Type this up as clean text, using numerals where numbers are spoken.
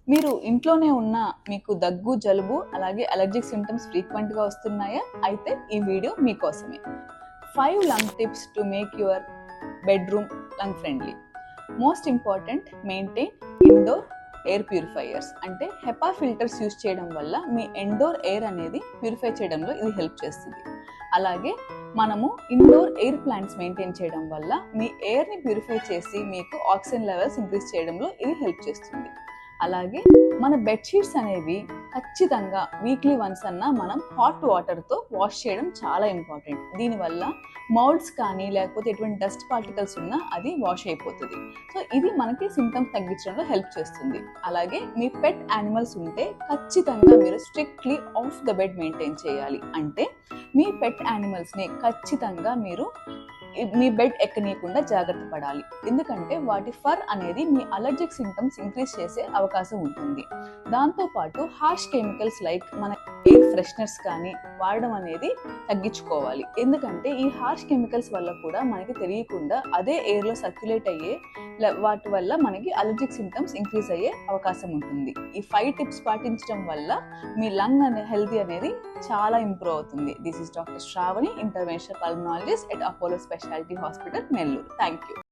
మీరు ఇంట్లోనే ఉన్న మీకు దగ్గు, జలుబు అలాగే అలర్జిక్ సిమ్టమ్స్ ఫ్రీక్వెంట్గా వస్తున్నాయా? అయితే ఈ వీడియో మీకోసమే. 5 lung tips to make your bedroom lung friendly. Most important, maintain indoor air purifiers. అంటే హెపా ఫిల్టర్స్ యూజ్ చేయడం వల్ల మీ ఇండోర్ ఎయిర్ అనేది ప్యూరిఫై చేయడంలో ఇది హెల్ప్ చేస్తుంది. అలాగే మనము ఇండోర్ ఎయిర్ ప్లాంట్స్ మెయింటైన్ చేయడం వల్ల మీ ఎయిర్ని ప్యూరిఫై చేసి మీకు ఆక్సిజన్ లెవెల్స్ ఇంక్రీజ్ చేయడంలో ఇది హెల్ప్ చేస్తుంది. అలాగే మన బెడ్షీట్స్ అనేవి ఖచ్చితంగా వీక్లీ వన్స్ అన్నా మనం హాట్ వాటర్తో వాష్ చేయడం చాలా ఇంపార్టెంట్. దీనివల్ల మౌల్డ్స్ కానీ లేకపోతే ఎటువంటి డస్ట్ పార్టికల్స్ ఉన్నా అది వాష్ అయిపోతుంది. సో ఇది మనకి సిమ్టమ్స్ తగ్గించడంలో హెల్ప్ చేస్తుంది. అలాగే మీ పెట్ యానిమల్స్ ఉంటే ఖచ్చితంగా మీరు strictly of the bed maintain చేయాలి. అంటే మీ పెట్ యానిమల్స్ని ఖచ్చితంగా మీరు మీ బెడ్ ఎక్కనీయకుండా జాగ్రత్త పడాలి. ఎందుకంటే వాటి ఫర్ అనేది మీ అలర్జిక్ సిమ్టమ్స్ ఇంక్రీజ్ చేసే అవకాశం ఉంటుంది. దాంతోపాటు హార్ష్ కెమికల్స్ లైక్ మన ఎయిర్ ఫ్రెషనర్స్ కానీ వాడడం అనేది తగ్గించుకోవాలి. ఎందుకంటే ఈ హార్ష్ కెమికల్స్ వల్ల కూడా మనకి తెలియకుండా అదే ఎయిర్లో సర్క్యులేట్ అయ్యే వాటి వల్ల మనకి అలర్జిక్ సిమ్టమ్స్ ఇంక్రీజ్ అయ్యే అవకాశం ఉంటుంది. ఈ 5 టిప్స్ పాటించడం వల్ల మీ లంగ్ హెల్తీ అనేది చాలా ఇంప్రూవ్ అవుతుంది. This is doctor Shravani, interventional pulmonologist at Apollo speciality hospital, Nellore. Thank you.